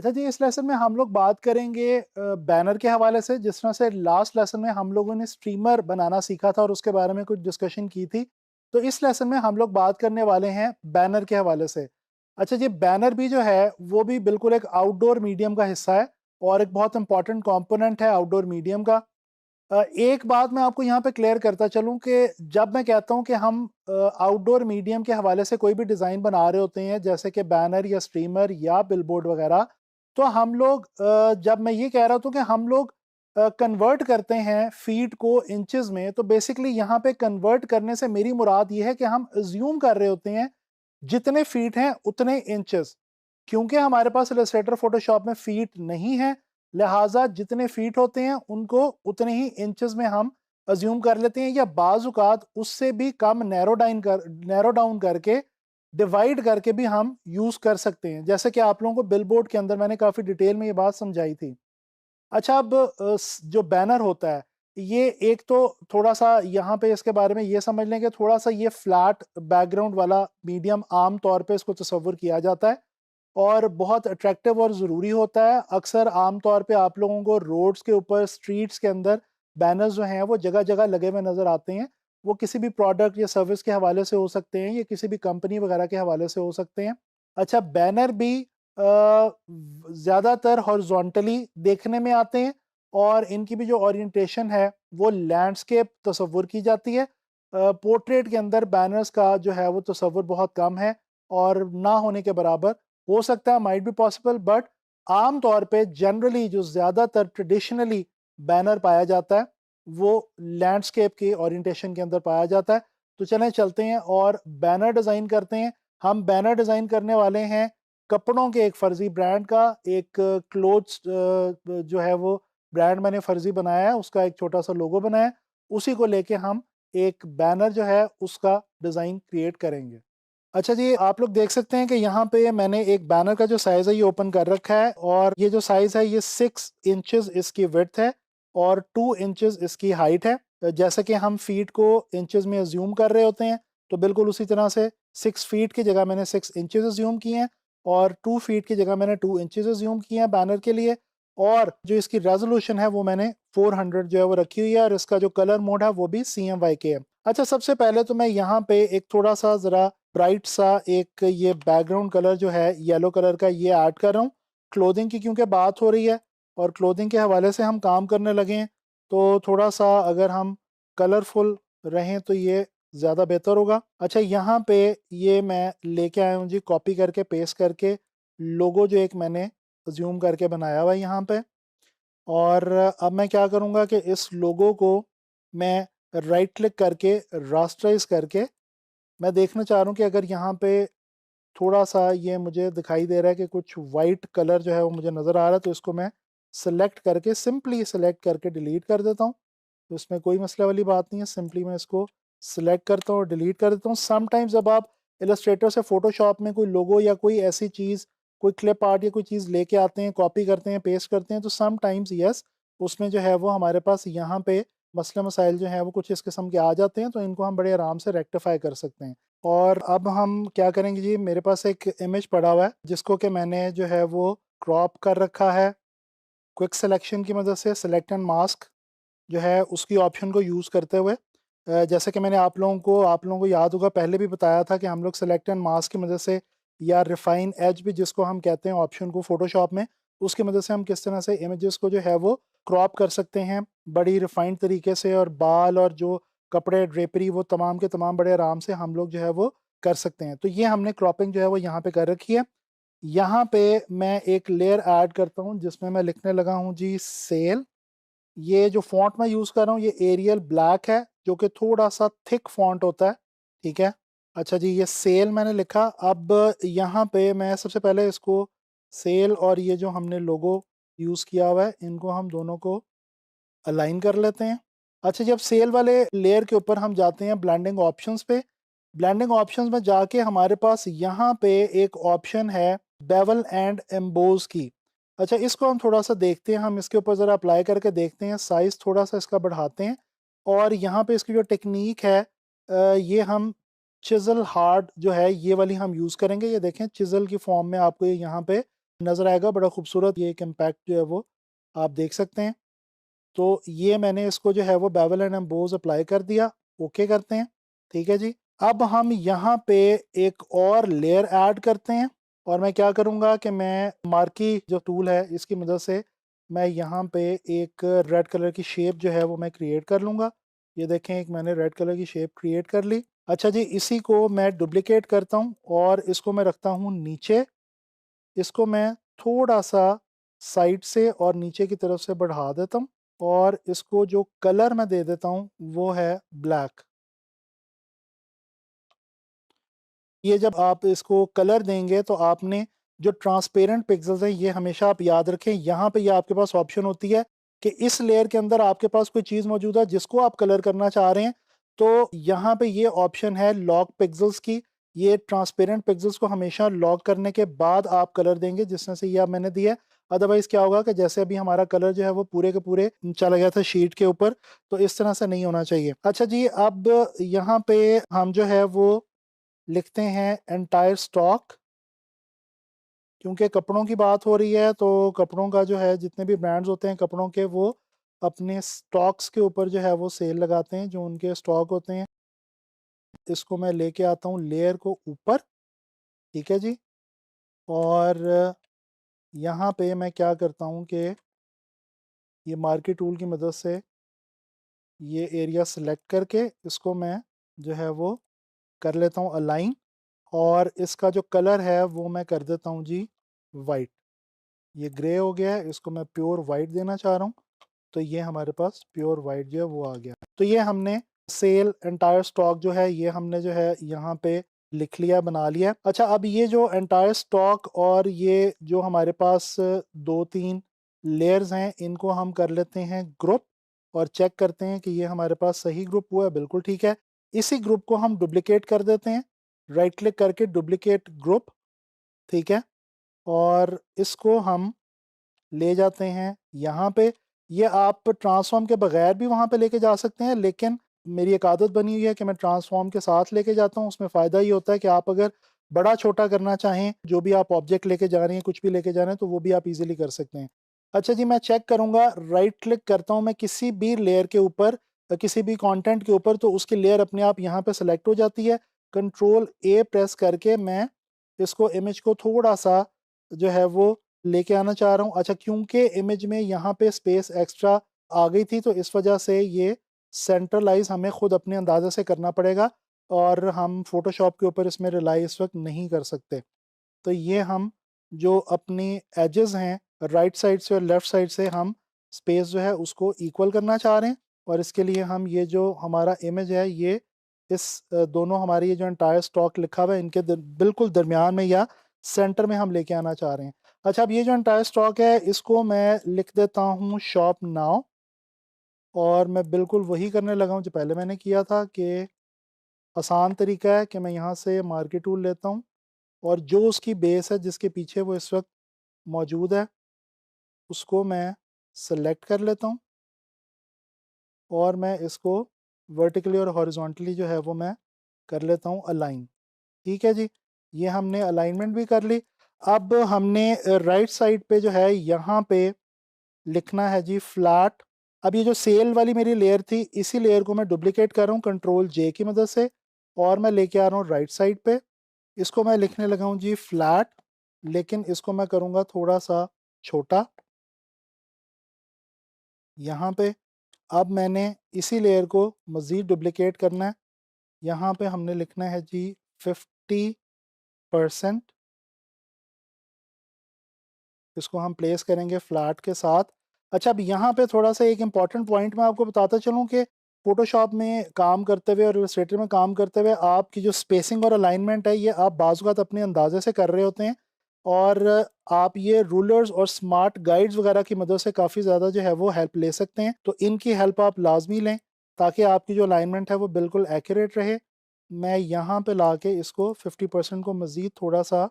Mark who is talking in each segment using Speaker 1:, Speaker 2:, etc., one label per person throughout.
Speaker 1: अच्छा जी, इस लेसन में हम लोग बात करेंगे बैनर के हवाले से। जिस तरह से लास्ट लेसन में हम लोगों ने स्ट्रीमर बनाना सीखा था और उसके बारे में कुछ डिस्कशन की थी, तो इस लेसन में हम लोग बात करने वाले हैं बैनर के हवाले से। अच्छा जी, बैनर भी जो है वो भी बिल्कुल एक आउटडोर मीडियम का हिस्सा है और एक बहुत इंपॉर्टेंट कंपोनेंट है आउटडोर मीडियम का। एक बात मैं आपको यहाँ पे क्लियर करता चलूँ कि जब मैं कहता हूँ कि हम आउटडोर मीडियम के हवाले से कोई भी डिज़ाइन बना रहे होते हैं, जैसे कि बैनर या स्ट्रीमर या बिलबोर्ड वगैरह, तो हम लोग जब मैं ये कह रहा हूँ कि हम लोग कन्वर्ट करते हैं फीट को इंचेस में, तो बेसिकली यहाँ पे कन्वर्ट करने से मेरी मुराद ये है कि हम अज्यूम कर रहे होते हैं जितने फीट हैं उतने इंचेस। क्योंकि हमारे पास इलस्ट्रेटर फोटोशॉप में फीट नहीं है, लिहाजा जितने फीट होते हैं उनको उतने ही इंचेस में हम अज्यूम कर लेते हैं, या बाजुकात उससे भी कम नैरो डाउन करके डिवाइड करके भी हम यूज कर सकते हैं, जैसे कि आप लोगों को बिलबोर्ड के अंदर मैंने काफी डिटेल में ये बात समझाई थी। अच्छा, अब जो बैनर होता है, ये एक तो थोड़ा सा यहाँ पे इसके बारे में ये समझ लें कि थोड़ा सा ये फ्लैट बैकग्राउंड वाला मीडियम आम तौर पे इसको तस्वुर किया जाता है और बहुत अट्रैक्टिव और ज़रूरी होता है। अक्सर आम तौर पे आप लोगों को रोड्स के ऊपर, स्ट्रीट्स के अंदर बैनर्स जो हैं वो जगह जगह लगे हुए नज़र आते हैं। वो किसी भी प्रोडक्ट या सर्विस के हवाले से हो सकते हैं या किसी भी कंपनी वगैरह के हवाले से हो सकते हैं। अच्छा, बैनर भी ज़्यादातर हॉरिजॉन्टली देखने में आते हैं और इनकी भी जो ओरिएंटेशन है वो लैंडस्केप तस्वुर की जाती है। पोर्ट्रेट के अंदर बैनर्स का जो है वो तस्वुर बहुत कम है और ना होने के बराबर। हो सकता है, माइट बी पॉसिबल, बट आम तौर पे जनरली जो ज़्यादातर ट्रेडिशनली बैनर पाया जाता है वो लैंडस्केप के ओरिएंटेशन के अंदर पाया जाता है। तो चलें चलते हैं और बैनर डिज़ाइन करते हैं। हम बैनर डिज़ाइन करने वाले हैं कपड़ों के एक फ़र्ज़ी ब्रांड का। एक क्लोथ्स जो है वो ब्रांड मैंने फ़र्ज़ी बनाया है, उसका एक छोटा-सा लोगो बनाया है। उसी को लेके हम एक बैनर जो है उसका डिज़ाइन क्रिएट करेंगे। अच्छा जी, आप लोग देख सकते हैं कि यहाँ पे मैंने एक बैनर का जो साइज़ है ये ओपन कर रखा है और ये जो साइज़ है ये 6 इंचेस इसकी विड्थ है और 2 इंचेस इसकी हाइट है। जैसे कि हम फीट को इंचेस में अज्यूम कर रहे होते हैं, तो बिल्कुल उसी तरह से 6 फीट की जगह मैंने 6 इंचेस अज्यूम किए हैं और 2 फीट की जगह मैंने 2 इंचेस अज्यूम किए हैं बैनर के लिए। और जो इसकी रेज़ोल्यूशन है वो मैंने 400 जो है वो रखी हुई है और इसका जो कलर मोड है वो भी CMYK है। अच्छा, सबसे पहले तो मैं यहाँ पे एक थोड़ा-सा ज़रा ब्राइट सा एक ये बैकग्राउंड कलर जो है येलो कलर का ये ऐड कर रहा हूँ। क्लोथिंग की क्योंकि बात हो रही है और क्लोथिंग के हवाले से हम काम करने लगे हैं, तो थोड़ा-सा अगर हम कलरफुल रहें तो ये ज़्यादा बेहतर होगा। अच्छा, यहाँ पे ये मैं लेके आया हूँ जी, कॉपी करके पेस्ट करके लोगो जो एक मैंने अज़्यूम करके बनाया हुआ है यहाँ पे। और अब मैं क्या करूँगा कि इस लोगो को मैं राइट क्लिक करके रास्टराइज़ करके मैं देखना चाह रहा हूँ कि अगर यहाँ पे थोड़ा-सा ये मुझे दिखाई दे रहा है कि कुछ वाइट कलर जो है वो मुझे नज़र आ रहा है, तो इसको मैं सेलेक्ट करके, सिंपली सेलेक्ट करके डिलीट कर देता हूँ। तो इसमें कोई मसले वाली बात नहीं है, सिंपली मैं इसको सेलेक्ट करता हूँ और डिलीट कर देता हूँ। समटाइम्स जब आप इलस्ट्रेटर से फ़ोटोशॉप में कोई लोगो या कोई ऐसी चीज़, कोई क्लिप आर्ट या कोई चीज़ लेके आते हैं, कॉपी करते हैं, पेस्ट करते हैं, तो समटाइम्स यस, उसमें जो है वो हमारे पास यहाँ पे मसले मसाइल जो हैं वो कुछ इस किस्म के आ जाते हैं, तो इनको हम बड़े आराम से रेक्टिफ़ाई कर सकते हैं। और अब हम क्या करेंगे जी, मेरे पास एक इमेज पड़ा हुआ है जिसको कि मैंने जो है वो क्रॉप कर रखा है क्विक सिलेक्शन की मदद से, सेलेक्ट एंड मास्क जो है उसकी ऑप्शन को यूज़ करते हुए। जैसे कि मैंने आप लोगों को याद होगा पहले भी बताया था कि हम लोग सेलेक्ट एंड मास्क की मदद से, या रिफाइन एज भी जिसको हम कहते हैं ऑप्शन को फ़ोटोशॉप में, उसकी मदद से हम किस तरह से इमेजेस को जो है वो क्रॉप कर सकते हैं बड़ी रिफाइंड तरीके से, और बाल और जो कपड़े ड्रेपरी वो तमाम के तमाम बड़े आराम से हम लोग जो है वो कर सकते हैं। तो ये हमने क्रॉपिंग जो है वो यहाँ पे कर रखी है। यहाँ पे मैं एक लेयर ऐड करता हूँ जिसमें मैं लिखने लगा हूँ जी सेल। ये जो फ़ॉन्ट मैं यूज़ कर रहा हूँ ये एरियल ब्लैक है, जो कि थोड़ा-सा थिक फ़ॉन्ट होता है, ठीक है? अच्छा जी, ये सेल मैंने लिखा। अब यहाँ पे मैं सबसे पहले इसको सेल और ये जो हमने लोगो यूज़ किया हुआ है, इनको हम दोनों को अलाइन कर लेते हैं। अच्छा, जब सेल वाले लेयर के ऊपर हम जाते हैं ब्लेंडिंग ऑप्शंस पे, ब्लेंडिंग ऑप्शंस में जाके हमारे पास यहाँ पे एक ऑप्शन है बेवल एंड एम्बोज की। अच्छा, इसको हम थोड़ा-सा देखते हैं, हम इसके ऊपर ज़रा अप्लाई करके देखते हैं, साइज़ थोड़ा-सा इसका बढ़ाते हैं और यहाँ पे इसकी जो टेक्नीक है ये हम चिज़ल हार्ड जो है ये वाली हम यूज़ करेंगे। ये देखें चिज़ल की फॉर्म में आपको ये यहाँ पे नज़र आएगा, बड़ा खूबसूरत ये एक इम्पैक्ट जो है वो आप देख सकते हैं। तो ये मैंने इसको जो है वो बेवल एंड एम्बोज अप्लाई कर दिया, ओके करते हैं, ठीक है जी। अब हम यहाँ पे एक और लेयर ऐड करते हैं और मैं क्या करूँगा कि मैं मार्की जो टूल है इसकी मदद से मैं यहाँ पे एक रेड कलर की शेप जो है वो मैं क्रिएट कर लूँगा। ये देखें, एक मैंने रेड कलर की शेप क्रिएट कर ली। अच्छा जी, इसी को मैं डुप्लिकेट करता हूँ और इसको मैं रखता हूँ नीचे। इसको मैं थोड़ा-सा साइड से और नीचे की तरफ से बढ़ा देता हूँ और इसको जो कलर मैं दे देता हूँ वो है ब्लैक। ये जब आप इसको कलर देंगे तो आपने जो ट्रांसपेरेंट पिक्सेल्स हैं ये हमेशा आप याद रखें, यहाँ पे ये आपके पास ऑप्शन होती है कि इस लेयर के अंदर आपके पास कोई चीज़ मौजूद है जिसको आप कलर करना चाह रहे हैं, तो यहाँ पे ये ऑप्शन है लॉक पिक्सेल्स की। ये ट्रांसपेरेंट पिक्सेल्स को हमेशा लॉक करने के बाद आप कलर देंगे, जिस तरह से ये अब मैंने दिया है। अदरवाइज़ क्या होगा कि जैसे अभी हमारा कलर जो है वो पूरे के पूरे चला गया था शीट के ऊपर, तो इस तरह से नहीं होना चाहिए। अच्छा जी, अब यहाँ पे हम जो है वो लिखते हैं एंटायर स्टॉक। क्योंकि कपड़ों की बात हो रही है तो कपड़ों का जो है जितने भी ब्रांड्स होते हैं कपड़ों के, वो अपने स्टॉक्स के ऊपर जो है वो सेल लगाते हैं, जो उनके स्टॉक होते हैं। इसको मैं लेके आता हूँ लेयर को ऊपर, ठीक है जी। और यहाँ पे मैं क्या करता हूँ कि ये मार्की टूल की मदद से ये एरिया सेलेक्ट करके इसको मैं जो है वो कर लेता हूँ अलाइन। और इसका जो कलर है वो मैं कर देता हूँ जी वाइट। ये ग्रे हो गया है, इसको मैं प्योर वाइट देना चाह रहा हूँ, तो ये हमारे पास प्योर वाइट जो है वो आ गया। तो ये हमने सेल एंटायर स्टॉक जो है ये हमने जो है यहाँ पे लिख लिया, बना लिया। अच्छा, अब ये जो एंटायर स्टॉक और ये जो हमारे पास दो तीन लेयर्स हैं इनको हम कर लेते हैं ग्रुप और चेक करते हैं कि ये हमारे पास सही ग्रुप हुआ है। बिल्कुल ठीक है। इसी ग्रुप को हम डुप्लीकेट कर देते हैं, राइट क्लिक करके डुप्लीकेट ग्रुप, ठीक है। और इसको हम ले जाते हैं यहाँ पे। ये आप ट्रांसफॉर्म के बगैर भी वहाँ पे लेके जा सकते हैं, लेकिन मेरी एक आदत बनी हुई है कि मैं ट्रांसफॉर्म के साथ लेके जाता हूँ। उसमें फ़ायदा ये होता है कि आप अगर बड़ा छोटा करना चाहें, जो भी आप ऑब्जेक्ट लेके जा रहे हैं, कुछ भी लेके जा रहे हैं, तो वो भी आप इजीली कर सकते हैं। अच्छा जी, मैं चेक करूँगा, राइट क्लिक करता हूँ मैं किसी भी लेयर के ऊपर, किसी भी कंटेंट के ऊपर, तो उसकी लेयर अपने आप यहाँ पे सेलेक्ट हो जाती है। कंट्रोल ए प्रेस करके मैं इसको इमेज को थोड़ा सा जो है वो लेके आना चाह रहा हूँ। अच्छा, क्योंकि इमेज में यहाँ पे स्पेस एक्स्ट्रा आ गई थी तो इस वजह से ये सेंट्रलाइज हमें खुद अपने अंदाजे से करना पड़ेगा और हम फोटोशॉप के ऊपर इसमें रिलाई इस वक्त नहीं कर सकते। तो ये हम जो अपनी एजेस हैं राइट साइड से और लेफ़्ट साइड से हम स्पेस जो है उसको इक्वल करना चाह रहे हैं। और इसके लिए हम ये जो हमारा इमेज है ये इस दोनों हमारी ये जो एंटायर स्टॉक लिखा हुआ है इनके बिल्कुल दरमियान में या सेंटर में हम लेके आना चाह रहे हैं। अच्छा, अब ये जो एंटायर स्टॉक है इसको मैं लिख देता हूँ शॉप नाउ। और मैं बिल्कुल वही करने लगा हूँ जो पहले मैंने किया था कि आसान तरीका है कि मैं यहाँ से मार्केट टूल लेता हूँ और जो उसकी बेस है जिसके पीछे वो इस वक्त मौजूद है उसको मैं सेलेक्ट कर लेता हूँ और मैं इसको वर्टिकली और हॉरिजॉन्टली जो है वो मैं कर लेता हूँ अलाइन। ठीक है जी, ये हमने अलाइनमेंट भी कर ली। अब हमने राइट साइड पे जो है यहाँ पे लिखना है जी फ्लैट। अब ये जो सेल वाली मेरी लेयर थी इसी लेयर को मैं डुप्लीकेट कर रहा हूँ कंट्रोल जे की मदद से और मैं लेके आ रहा हूँ राइट साइड पे। इसको मैं लिखने लगा हूँ जी फ्लैट, लेकिन इसको मैं करूँगा थोड़ा सा छोटा यहाँ पे। अब मैंने इसी लेयर को मज़ीद डुप्लीकेट करना है। यहाँ पे हमने लिखना है जी 50%। इसको हम प्लेस करेंगे फ्लैट के साथ। अच्छा, अब यहाँ पे थोड़ा सा एक इम्पॉर्टेंट पॉइंट मैं आपको बताता चलूँ कि फ़ोटोशॉप में काम करते हुए और इलस्ट्रेटर में काम करते हुए आपकी जो स्पेसिंग और अलाइनमेंट है ये आप बाज़ औक़ात अपने अंदाजे से कर रहे होते हैं और आप ये रूलर्स और स्मार्ट गाइड्स वगैरह की मदद से काफ़ी ज़्यादा जो है वो हेल्प ले सकते हैं। तो इनकी हेल्प आप लाजमी लें ताकि आपकी जो अलाइनमेंट है वो बिल्कुल एक्यूरेट रहे। मैं यहाँ पे ला के इसको 50% को मज़ीद थोड़ा सा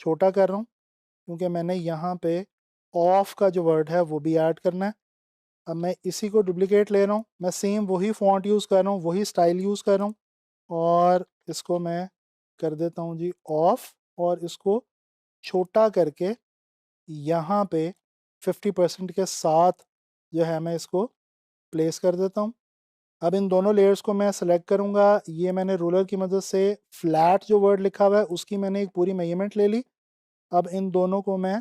Speaker 1: छोटा कर रहा हूँ क्योंकि मैंने यहाँ पे ऑफ का जो वर्ड है वो भी ऐड करना है। अब मैं इसी को डुप्लीकेट ले रहा हूँ, मैं सेम वही फ़ॉन्ट यूज़ कर रहा हूँ, वही स्टाइल यूज़ कर रहा हूँ और इसको मैं कर देता हूँ जी ऑफ और इसको छोटा करके यहाँ पे 50% के साथ जो है मैं इसको प्लेस कर देता हूँ। अब इन दोनों लेयर्स को मैं सेलेक्ट करूँगा। ये मैंने रूलर की मदद से फ्लैट जो वर्ड लिखा हुआ है उसकी मैंने एक पूरी मेजरमेंट ले ली। अब इन दोनों को मैं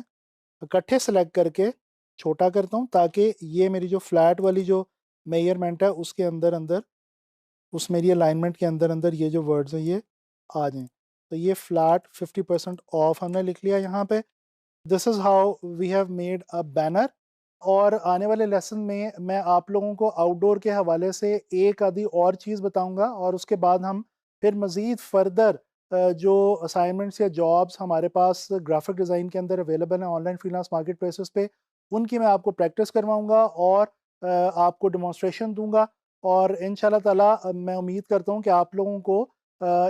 Speaker 1: इकट्ठे सेलेक्ट करके छोटा करता हूँ ताकि ये मेरी जो फ्लैट वाली जो मेजरमेंट है उसके अंदर अंदर, उस मेरी अलाइनमेंट के अंदर अंदर ये जो वर्ड्स हैं ये आ जाएँ। तो ये फ्लैट 50% ऑफ हमने लिख लिया यहाँ पे। This is how we have made a banner. और आने वाले लेसन में मैं आप लोगों को आउटडोर के हवाले से एक आधी और चीज़ बताऊंगा और उसके बाद हम फिर मज़ीद फर्दर जो असाइनमेंट्स या जॉब्स हमारे पास ग्राफिक डिज़ाइन के अंदर अवेलेबल हैं ऑनलाइन फ्रीलांस मार्केट प्लेसेस पे, उनकी मैं आपको प्रैक्टिस करवाऊंगा और आपको डेमोन्स्ट्रेशन दूंगा। और इंशाल्लाह ताला मैं उम्मीद करता हूँ कि आप लोगों को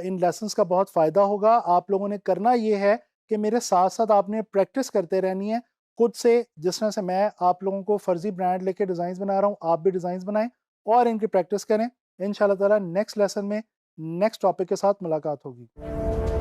Speaker 1: इन लेसन्स का बहुत फ़ायदा होगा। आप लोगों ने करना ये है कि मेरे साथ-साथ आपने प्रैक्टिस करते रहनी है खुद से। जिस तरह से मैं आप लोगों को फ़र्ज़ी ब्रांड लेके डिज़ाइन्स बना रहा हूँ, आप भी डिज़ाइन्स बनाएँ और इनकी प्रैक्टिस करें। इंशाल्लाह ताला नेक्स्ट लेसन में नेक्स्ट टॉपिक के साथ मुलाकात होगी।